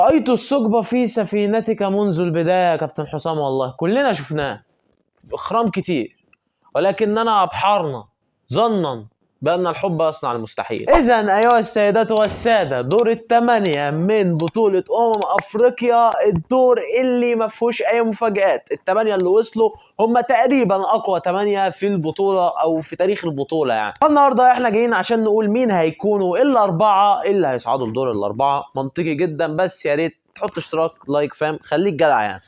رأيت الثقب في سفينتك منذ البداية يا كابتن حسام، والله كلنا شفناه إخرام كتير، ولكننا أبحرنا ظنا بأن الحب يصنع المستحيل. إذا أيها السيدات والسادة، دور الثمانية من بطولة أفريقيا، الدور اللي ما فيهوش أي مفاجآت. الثمانية اللي وصلوا هم تقريبا أقوى 8 في البطولة أو في تاريخ البطولة يعني. النهاردة إحنا جايين عشان نقول مين هيكونوا الأربعة اللي هيصعدوا لدور الأربعة. منطقي جدا، بس يا ريت تحط اشتراك لايك، فاهم، خليك جدع يعني.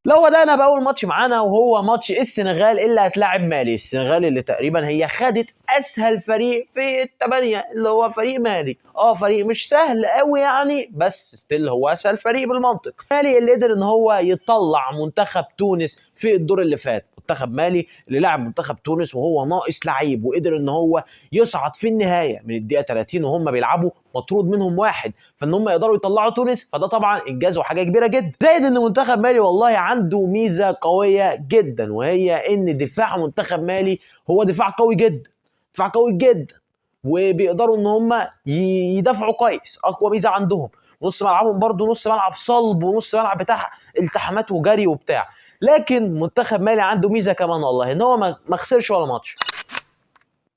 لو بدأنا بأول ماتش معانا، وهو ماتش السنغال اللي هتلاعب مالي. السنغال اللي تقريبا هي خدت أسهل فريق في الثمانية، اللي هو فريق مالي. فريق مش سهل قوي يعني، بس ستيل هو أسهل فريق بالمنطق. مالي اللي قدر إن هو يطلع منتخب تونس في الدور اللي فات. منتخب مالي اللي لعب منتخب تونس وهو ناقص لعيب، وقدر ان هو يصعد في النهايه من الدقيقه 30 وهم بيلعبوا مطرود منهم واحد، فان هم يقدروا يطلعوا تونس، فده طبعا انجاز وحاجه كبيره جدا. زائد ان منتخب مالي والله عنده ميزه قويه جدا، وهي ان دفاع منتخب مالي هو دفاع قوي جدا، دفاع قوي جدا، وبيقدروا ان هم يدافعوا كويس. اقوى ميزه عندهم نص ملعبهم برضو نص ملعب صلب، ونص ملعب بتاع التحامات وجري وبتاع. لكن منتخب مالي عنده ميزه كمان والله، ان هو ما خسرش ولا ماتش.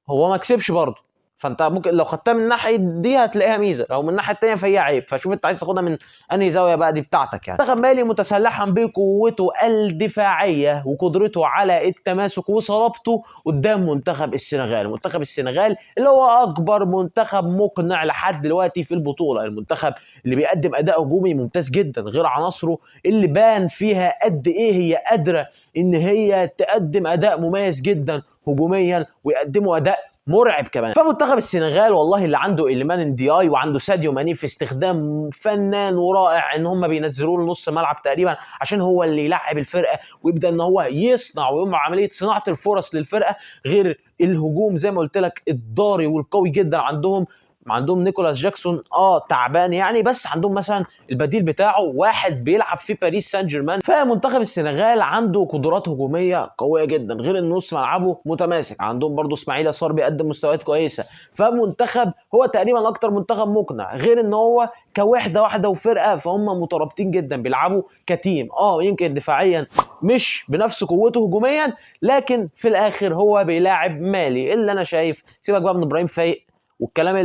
هو ما كسبش برضه، فانت ممكن لو خدتها من الناحيه دي هتلاقيها ميزه، لو من الناحيه الثانيه فهي عيب. فشوف انت عايز تاخدها من انهي زاويه بقى، دي بتاعتك يعني. منتخب مالي متسلحا بقوته الدفاعيه وقدرته على التماسك وصلابته قدام منتخب السنغال. منتخب السنغال اللي هو اكبر منتخب مقنع لحد دلوقتي في البطوله، المنتخب اللي بيقدم اداء هجومي ممتاز جدا، غير عناصره اللي بان فيها قد ايه هي قادره ان هي تقدم اداء مميز جدا هجوميا، ويقدموا اداء مرعب كمان. فمنتخب السنغال والله اللي عنده إليمان دياي وعنده ساديو ماني في استخدام فنان ورائع، ان هم بينزلوا له نص ملعب تقريبا عشان هو اللي يلعب الفرقه ويبدا ان هو يصنع ويقوم عمليه صناعه الفرص للفرقه. غير الهجوم زي ما قلت لك الضاري والقوي جدا عندهم نيكولاس جاكسون تعبان يعني، بس عندهم مثلا البديل بتاعه واحد بيلعب في باريس سان جيرمان. فمنتخب السنغال عنده قدرات هجوميه قويه جدا، غير ان نص ملعبه متماسك. عندهم برضو اسماعيل صار بيقدم مستويات كويسه. فمنتخب هو تقريبا اكتر منتخب مقنع، غير ان هو كوحده واحده وفرقه، فهم مترابطين جدا بيلعبوا كتيم. يمكن دفاعيا مش بنفس قوته هجوميا، لكن في الاخر هو بيلاعب مالي اللي انا شايف، سيبك بقى من ابراهيم فايق والكلام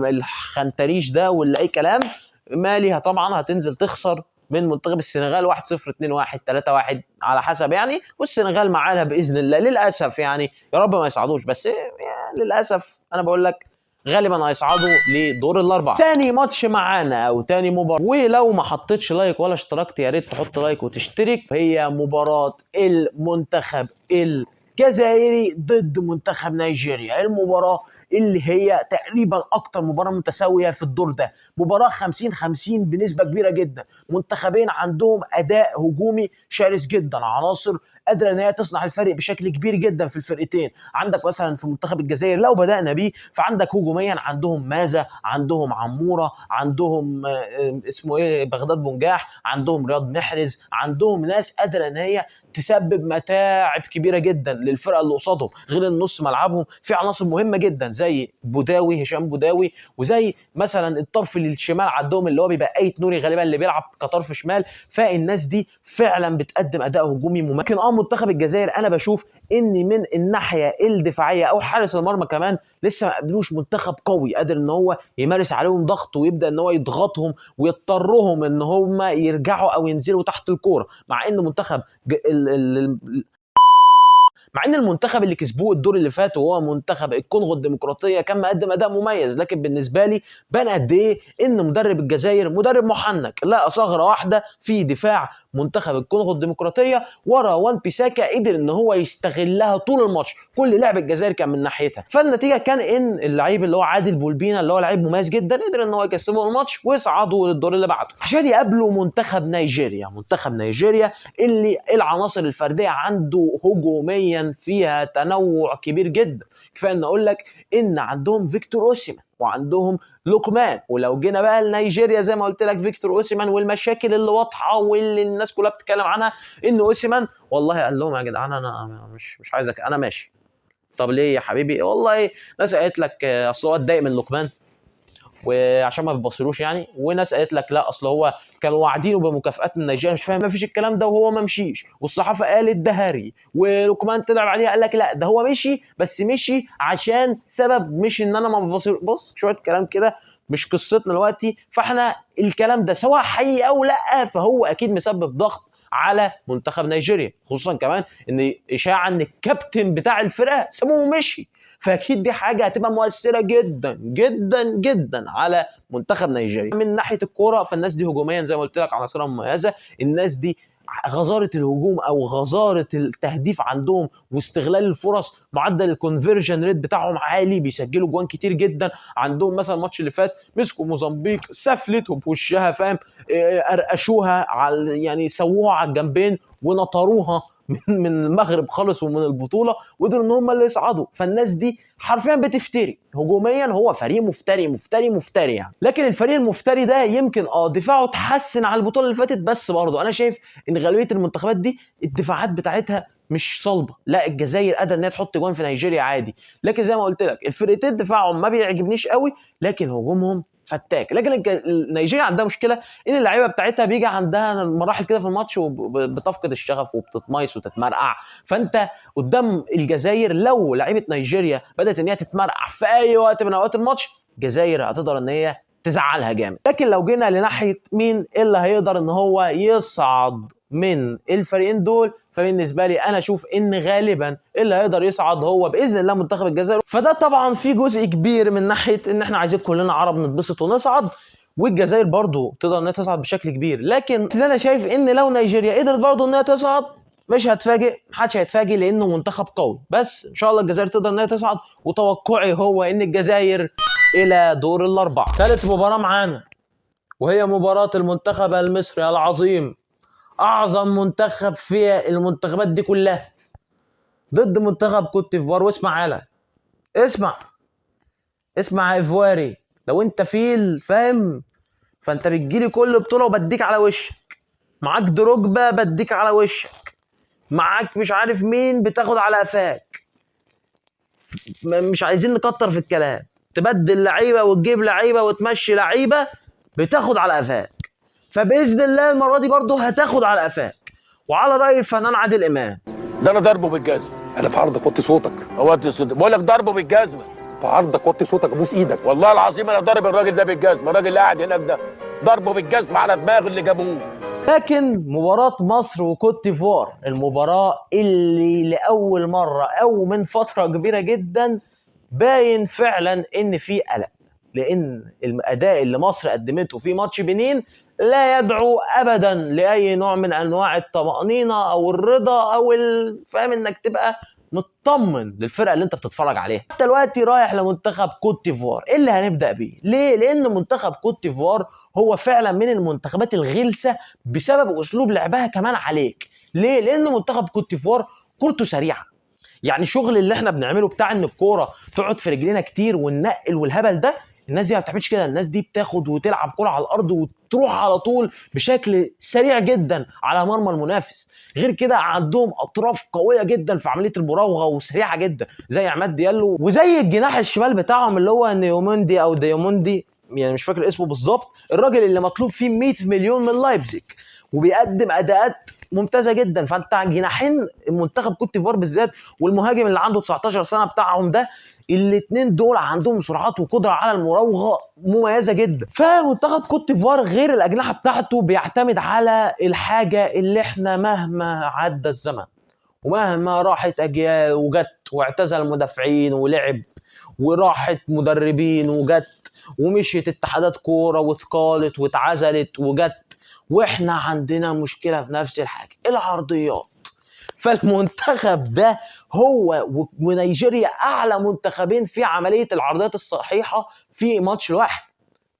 الخنتريش ده واللي اي كلام. مالي طبعا هتنزل تخسر من منتخب السنغال 1-0 2-1 3-1 على حسب يعني، والسنغال معانا باذن الله للاسف يعني، يا رب ما يصعدوش، بس يعني للاسف انا بقول لك غالبا هيصعدوا لدور الاربعه. تاني ماتش معانا او تاني مباراه، ولو ما حطيتش لايك ولا اشتركت يا ريت تحط لايك وتشترك، هي مباراه المنتخب الجزائري ضد منتخب نيجيريا. المباراه اللي هي تقريبا اكتر مباراه متساويه في الدور ده، مباراه 50-50 بنسبه كبيره جدا. منتخبين عندهم اداء هجومي شرس جدا، عناصر قادره ان هي تصنع الفرق بشكل كبير جدا في الفرقتين. عندك مثلا في منتخب الجزائر لو بدانا بيه، فعندك هجوميا عندهم مازا، عندهم عموره، عندهم اسمه ايه بغداد بنجاح، عندهم رياض محرز، عندهم ناس قادره ان هي تسبب متاعب كبيره جدا للفرقه اللي قصادهم. غير ان نص ملعبهم في عناصر مهمه جدا زي بوداوي، هشام بوداوي، وزي مثلا الطرف الشمال عندهم اللي هو بيبقى ايت نوري غالبا اللي بيلعب كطرف شمال. فالناس دي فعلا بتقدم اداء هجومي ممكن. منتخب الجزائر انا بشوف ان من الناحيه الدفاعيه او حارس المرمى كمان لسه ما قابلوش منتخب قوي قادر ان هو يمارس عليهم ضغط ويبدا ان هو يضغطهم ويضطرهم ان هم يرجعوا او ينزلوا تحت الكوره. مع ان منتخب مع ان المنتخب اللي كسبوه الدور اللي فات وهو منتخب الكونغو الديمقراطيه كان مقدم اداء مميز، لكن بالنسبه لي بان قد ايه ان مدرب الجزائر مدرب محنك. لا ثغره واحده في دفاع منتخب الكونغو الديمقراطيه ورا وان بيساكا قدر ان هو يستغلها طول الماتش، كل لعب الجزائر كان من ناحيتها. فالنتيجه كان ان اللعيب اللي هو عادل بولبينا اللي هو لعيب مميز جدا قدر ان هو يكسبوا الماتش ويصعدوا للدور اللي بعده عشان يقابلوا منتخب نيجيريا. منتخب نيجيريا اللي العناصر الفرديه عنده هجوميا فيها تنوع كبير جدا. كفايه ان اقول لك ان عندهم فيكتور اوسيمان وعندهم لوكمان. ولو جينا بقى لنيجيريا زي ما قلت لك فيكتور اوسيمان والمشاكل اللي واضحه واللي الناس كلها بتتكلم عنها، ان اوسيمان والله قال لهم يا جدعان انا مش عايزك، انا ماشي. طب ليه يا حبيبي؟ والله ناس قالت لك اصل هو اتضايق من لوكمان، وعشان ما بيبصروش يعني، وناس قالت لك لا اصل هو كانوا واعدينه بمكافآت من نيجيريا، مش فاهم، ما فيش الكلام ده وهو ما مشيش، والصحافه قالت ده هري، ولوكمان طلع بعديها قال لك لا ده هو مشي، بس مشي عشان سبب، مش ان انا ما ببصر. بص شويه كلام كده مش قصتنا دلوقتي. فاحنا الكلام ده سواء حقيقي او لا فهو اكيد مسبب ضغط على منتخب نيجيريا، خصوصا كمان ان اشاعه ان الكابتن بتاع الفرقه سابوه ومشي، فاكيد دي حاجه هتبقى مؤثره جدا جدا جدا على منتخب نيجيريا. من ناحيه الكوره فالناس دي هجوميا زي ما قلت لك عناصرها مميزه، الناس دي غزاره الهجوم او غزاره التهديف عندهم واستغلال الفرص، معدل الكونفرجن ريت بتاعهم عالي، بيسجلوا جوان كتير جدا. عندهم مثلا الماتش اللي فات مسكوا موزمبيق سفلتهم بوشها، فاهم، قرقشوها على يعني سووها على الجنبين ونطروها من المغرب خالص ومن البطوله، وقدروا ان هم اللي يصعدوا. فالناس دي حرفيا بتفتري هجوميا، هو فريق مفتري مفتري مفتري يعني. لكن الفريق المفتري ده يمكن دفاعه اتحسن على البطوله اللي فاتت، بس برضه انا شايف ان غالبيه المنتخبات دي الدفاعات بتاعتها مش صلبه. لا الجزائر قادره ان هي تحط جوان في نيجيريا عادي، لكن زي ما قلت لك الفرقتين دفاعهم ما بيعجبنيش قوي، لكن هجومهم فتاك. لكن نيجيريا عندها مشكله ان اللعيبه بتاعتها بيجي عندها مراحل كده في الماتش وبتفقد الشغف وبتتميس وتتمرقع. فانت قدام الجزائر لو لعيبه نيجيريا بدات ان هي تتمرقع في اي وقت من اوقات الماتش، الجزائر هتقدر ان هي تزعلها جامد. لكن لو جينا لناحيه مين اللي هيقدر ان هو يصعد من الفريقين دول، فبالنسبه لي انا اشوف ان غالبا اللي هيقدر يصعد هو باذن الله منتخب الجزائر. فده طبعا في جزء كبير من ناحيه ان احنا عايزين كلنا عرب نتبسط ونصعد، والجزائر برضو تقدر انها تصعد بشكل كبير. لكن انا شايف ان لو نيجيريا قدرت برضو انها تصعد مش هتفاجئ، محدش هيتفاجئ لانه منتخب قوي، بس ان شاء الله الجزائر تقدر انها تصعد. وتوقعي هو ان الجزائر الى دور الاربعه. ثالث مباراه معانا وهي مباراه المنتخب المصري العظيم، اعظم منتخب في المنتخبات دي كلها، ضد منتخب كوت ديفوار. واسمع يالا، اسمع يا ايفواري، لو انت فيل فاهم فانت بتجيلي كل بطوله وبديك على وشك، معاك دروجبا بديك على وشك، معاك مش عارف مين بتاخد على قفاك، مش عايزين نكتر في الكلام، تبدل لعيبه وتجيب لعيبه وتمشي لعيبه بتاخد على قفاك. فباذن الله المره دي برضه هتاخد على قفاك. وعلى راي الفنان عادل امام، ده انا ضربه بالجزمه. انا في عرضك وطي صوتك. وطي صوتك، بقول لك ضربه بالجزمه. في عرضك وطي صوتك ابوس ايدك. والله العظيم انا ضارب الراجل ده بالجزمه، الراجل اللي قاعد هناك ده ضربه بالجزمه على دماغ اللي جابوه. لكن مباراة مصر وكوت ديفوار، المباراة اللي لأول مرة أو من فترة كبيرة جدا باين فعلا إن في قلق، لأن الأداء اللي مصر قدمته في ماتش بنين لا يدعو أبدا لأي نوع من أنواع الطمأنينة أو الرضا أو فاهم إنك تبقى مطمن للفرقه اللي انت بتتفرج عليها. انت دلوقتي رايح لمنتخب كوت ديفوار، ايه اللي هنبدا بيه؟ ليه؟ لان منتخب كوت ديفوار هو فعلا من المنتخبات الغلسه بسبب اسلوب لعبها كمان عليك. ليه؟ لان منتخب كوت ديفوار كورته سريعه، يعني شغل اللي احنا بنعمله بتاع ان الكوره تقعد في رجلينا كتير وننقل والهبل ده، الناس دي ما بتعملش كده. الناس دي بتاخد وتلعب كرة على الارض وتروح على طول بشكل سريع جدا على مرمى المنافس. غير كده عندهم اطراف قويه جدا في عمليه المراوغه وسريعه جدا زي عماد ديالو، وزي الجناح الشمال بتاعهم اللي هو نيوموندي او ديوموندي، يعني مش فاكر اسمه بالظبط، الراجل اللي مطلوب فيه 100 مليون من لايبزيج وبيقدم اداءات ممتازه جدا. فانت جناحين منتخب كوت ديفوار بالذات والمهاجم اللي عنده 19 سنه بتاعهم ده، الاثنين دول عندهم سرعات وقدره على المراوغه مميزه جدا. فمنتخب كوت ديفوار غير الاجنحه بتاعته بيعتمد على الحاجه اللي احنا مهما عدى الزمن ومهما راحت اجيال وجت واعتزل المدافعين ولعب وراحت مدربين وجت ومشيت اتحادات كوره واتقالت واتعزلت وجت، واحنا عندنا مشكله في نفس الحاجه، العرضيات. فالمنتخب ده هو ونيجيريا اعلى منتخبين في عمليه العرضيات الصحيحه في ماتش واحد،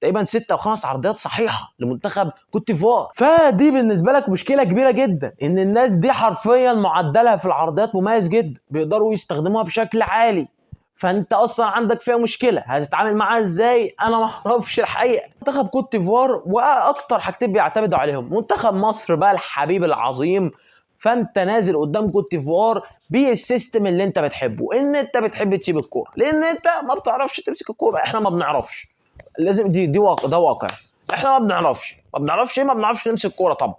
تقريبا 6 و5 عرضيات صحيحه لمنتخب كوت ديفوار. فدي بالنسبه لك مشكله كبيره جدا، ان الناس دي حرفيا معدلها في العرضيات مميز جدا، بيقدروا يستخدموها بشكل عالي. فانت اصلا عندك فيها مشكله، هتتعامل معاها ازاي؟ انا ما اعرفش الحقيقه. منتخب كوت ديفوار واكتر حاجتين بيعتمدوا عليهم منتخب مصر بقى الحبيب العظيم، فانت نازل قدام كوت ديفوار بالسيستم اللي انت بتحبه، ان انت بتحب تسيب الكوره لان انت ما بتعرفش تمسك الكوره، احنا ما بنعرفش، لازم دي ده واقع. احنا ما بنعرفش ايه، ما بنعرفش نمسك كوره طبعا،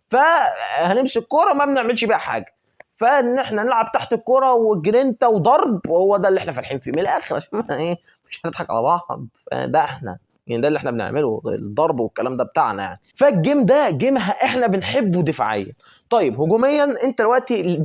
فهنمسك كوره ما بنعملش بيها حاجه، فان احنا نلعب تحت الكوره وجرينتا وضرب، وهو ده اللي احنا فالحين فيه من الاخر عشان ايه مش هنضحك على بعض. ده احنا يعني ده اللي احنا بنعمله، الضرب والكلام ده بتاعنا يعني. فالجيم ده جيم احنا بنحبه دفاعيا. طيب هجوميا انت دلوقتي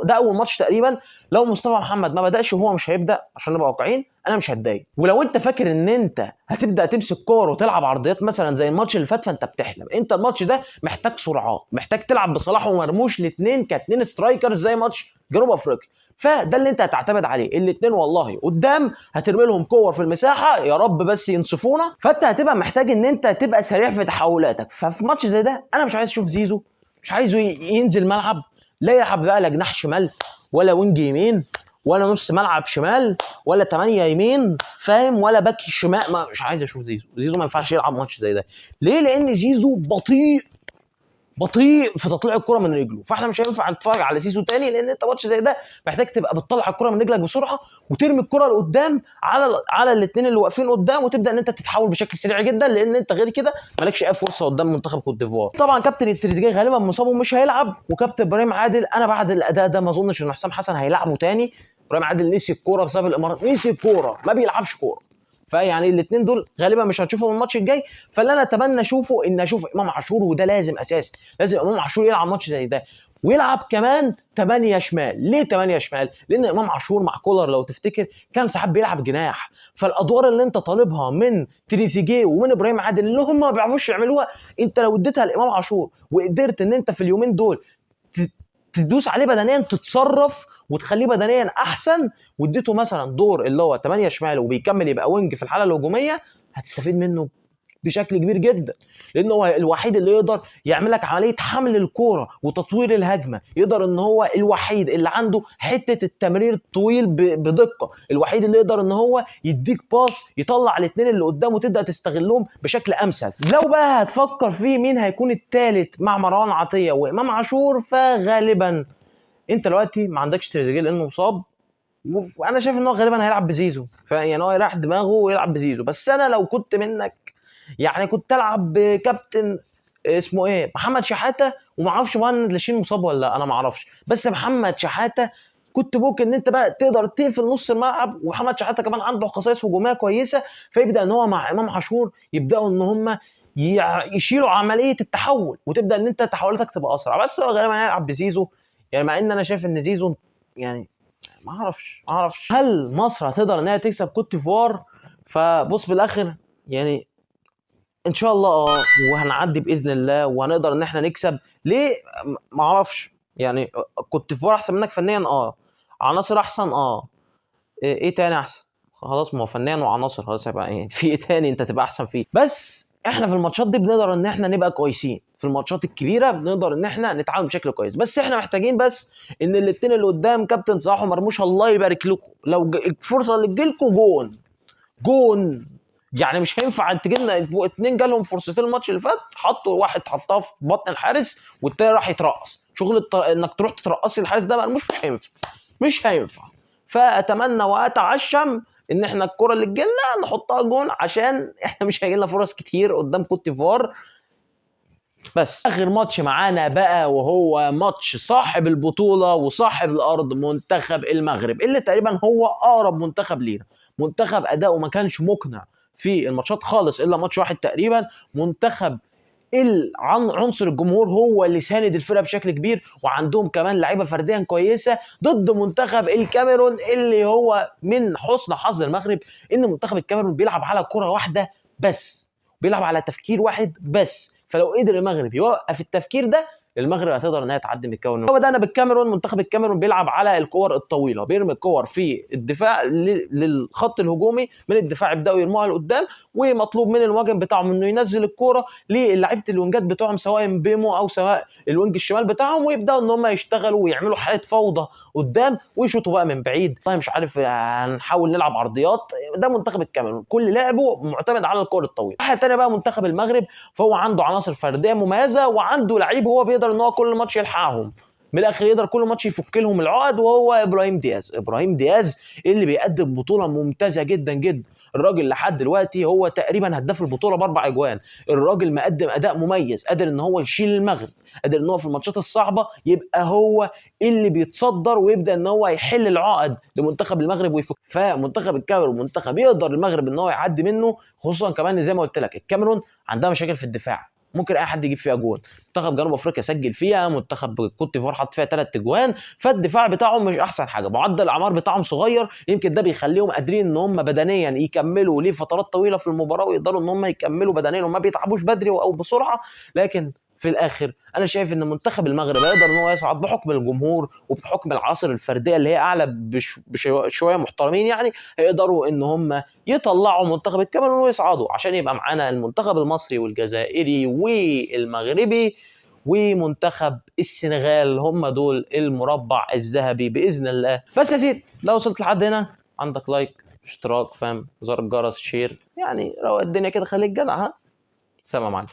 ده اول ماتش تقريبا، لو مصطفى محمد ما بداش وهو مش هيبدا عشان نبقى واقعيين انا مش هتضايق. ولو انت فاكر ان انت هتبدا تمسك كور وتلعب عرضيات مثلا زي الماتش اللي فات فانت بتحلم. انت الماتش ده محتاج سرعات، محتاج تلعب بصلاح ومرموش الاثنين كاثنين سترايكرز زي ماتش جنوب افريقيا، فده اللي انت هتعتمد عليه. الاثنين والله قدام هترمي لهم كور في المساحه يا رب بس ينصفونا، فانت هتبقى محتاج ان انت تبقى سريع في تحولاتك. ففي ماتش زي ده انا مش عايز اشوف زيزو، مش عايزه ينزل ملعب، لا يلعب بقى لا جناح شمال ولا وينج يمين ولا نص ملعب شمال ولا 8 يمين فاهم، ولا باك شمال. مش عايز اشوف زيزو ما ينفعش يلعب ماتش زي ده. ليه؟ لان زيزو بطيء في تطليع الكره من رجله، فاحنا مش هينفع نتفرج على زيزو تاني، لان انت ماتش زي ده محتاج تبقى بتطلع الكره من رجلك بسرعه وترمي الكره لقدام على الاثنين اللي واقفين قدام، وتبدا ان انت تتحول بشكل سريع جدا، لان انت غير كده مالكش اي فرصه قدام منتخب كوت ديفوار. طبعا كابتن تريزيجيه غالبا مصاب ومش هيلعب، وكابتن ابراهيم عادل انا بعد الاداء ده ما اظنش ان حسام حسن هيلعبه تاني. ابراهيم عادل نسي الكوره بسبب الامارات، نسي الكوره ما بيلعبش كوره، فيعني الاثنين دول غالبا مش هنشوفهم الماتش الجاي. فاللي انا اتمنى اشوفه ان اشوف امام عاشور، وده لازم اساسي، لازم امام عاشور يلعب ماتش زي ده، ويلعب كمان 8 شمال. ليه 8 شمال؟ لان امام عاشور مع كولر لو تفتكر كان ساعات بيلعب جناح، فالادوار اللي انت طالبها من تريزيجيه ومن ابراهيم عادل اللي هم ما بيعرفوش يعملوها، انت لو اديتها لامام عاشور وقدرت ان انت في اليومين دول تدوس عليه بدنيا، تتصرف وتخليه بدنيا احسن، واديته مثلا دور اللي هو 8 شمال وبيكمل يبقى وينج في الحاله الهجوميه، هتستفيد منه بشكل كبير جدا، لانه هو الوحيد اللي يقدر يعمل لك عمليه حمل الكوره وتطوير الهجمه، يقدر ان هو الوحيد اللي عنده حته التمرير الطويل بدقه، الوحيد اللي يقدر ان هو يديك باص يطلع الاثنين اللي قدامه وتبدا تستغلهم بشكل امثل. لو بقى هتفكر في مين هيكون الثالث مع مروان عطيه وامام عاشور، فغالبا انت دلوقتي ما عندكش تريزيجيه لانه مصاب، وانا شايف ان هو غالبا هيلعب بزيزو، فيعني هو يريح دماغه ويلعب بزيزو. بس انا لو كنت منك يعني كنت العب بكابتن اسمه ايه محمد شحاته، وما اعرفش مهند لاشين مصاب ولا لا انا ما اعرفش، بس محمد شحاته كنت ممكن ان انت بقى تقدر تقفل نص الملعب، ومحمد شحاته كمان عنده خصائص هجوميه كويسه، فيبدا ان هو مع امام عاشور يبداوا ان هم يشيلوا عمليه التحول، وتبدا ان انت تحولاتك تبقى اسرع. بس هو غالبا هيلعب بزيزو، يعني مع ان انا شايف ان زيزو يعني ما اعرفش هل مصر هتقدر ان هي تكسب كوت ديفوار. فبص بالاخر يعني ان شاء الله وهنعدي باذن الله وهنقدر ان احنا نكسب. ليه؟ ما اعرفش يعني كوت ديفوار احسن منك فنيا عناصر احسن ايه تاني احسن؟ خلاص ما هو فنيا وعناصر خلاص هيبقى ايه في ايه تاني انت تبقى احسن فيه. بس احنا في الماتشات دي بنقدر ان احنا نبقى كويسين، في الماتشات الكبيره بنقدر ان احنا نتعامل بشكل كويس، بس احنا محتاجين بس ان الاثنين اللي قدام كابتن صلاح ومرموش الله يبارك لكم، لو الفرصه اللي تجيلكم جون يعني مش هينفع تجيلنا اتنين جالهم فرصتين الماتش اللي فات، حطوا واحد حطها في بطن الحارس والتاني راح يترقص، شغل انك تروح تترقصي الحارس ده مش هينفع. فاتمنى واتعشم ان احنا الكره اللي تجيلنا نحطها جون، عشان احنا مش هيجيلنا فرص كتير قدام كوت ديفوار. بس اخر ماتش معانا بقى وهو ماتش صاحب البطوله وصاحب الارض منتخب المغرب، اللي تقريبا هو اقرب منتخب لينا، منتخب اداؤه ما كانش مقنع في الماتشات خالص الا ماتش واحد تقريبا، منتخب عنصر الجمهور هو اللي ساند الفرقه بشكل كبير، وعندهم كمان لعيبه فرديا كويسه، ضد منتخب الكاميرون اللي هو من حسن حظ المغرب ان منتخب الكاميرون بيلعب على كره واحده بس، بيلعب على تفكير واحد بس، فلو قدر المغرب يوقف التفكير ده المغرب هتقدر انها تعدي من الكاميرون. بدأنا بالكاميرون، منتخب الكاميرون بيلعب على الكور الطويله، بيرمي الكور في الدفاع للخط الهجومي، من الدفاع يبداوا يرموها لقدام، ومطلوب من المهاجم بتاعهم انه ينزل الكوره للاعيبه الوينجات بتوعهم سواء بيمو او سواء الوينج الشمال بتاعهم، ويبداوا ان هم يشتغلوا ويعملوا حاله فوضى قدام ويشوطوا بقى من بعيد. والله مش عارف هنحاول نلعب عرضيات، ده منتخب الكاميرون كل لعبه معتمد على الكور الطويله. الناحيه الثانيه بقى منتخب المغرب، فهو عنده عناصر فرديه مميزه وعنده لعيب هو بيقدر ان هو كل ماتش يلحقهم، من الاخر يقدر كل ماتش يفك لهم العقد، وهو ابراهيم دياز اللي بيقدم بطوله ممتازه جدا جدا. الراجل لحد دلوقتي هو تقريبا هداف البطوله ب4 اجوان. الراجل مقدم اداء مميز، قادر ان هو يشيل المغرب، قادر ان هو في الماتشات الصعبه يبقى هو اللي بيتصدر ويبدا ان هو يحل العقد لمنتخب المغرب ويفك. فمنتخب الكاميرون منتخب يقدر المغرب ان هو يعدي منه، خصوصا كمان زي ما قلت لك الكاميرون عندها مشاكل في الدفاع، ممكن اي حد يجيب فيها جول. منتخب جنوب افريقيا سجل فيها، منتخب كوت ديفوار حط فيها 3 اجوان، فالدفاع بتاعهم مش احسن حاجه، معدل الاعمار بتاعهم صغير، يمكن ده بيخليهم قادرين ان هم بدنيا يكملوا لفترات طويله في المباراه، ويقدروا ان هم يكملوا بدنيا وما بيتعبوش بدري او بسرعه. لكن في الاخر انا شايف ان منتخب المغرب يقدر ان هو يصعد بحكم الجمهور وبحكم العناصر الفرديه اللي هي اعلى بشويه محترمين، يعني هيقدروا ان هم يطلعوا منتخب الكاميرون ويصعدوا، عشان يبقى معانا المنتخب المصري والجزائري والمغربي ومنتخب السنغال، هم دول المربع الذهبي باذن الله. بس يا سيدي لو وصلت لحد هنا عندك لايك، اشتراك، فاهم، زر الجرس، شير، يعني لو الدنيا كده خليك جدع. ها سلام عليكم.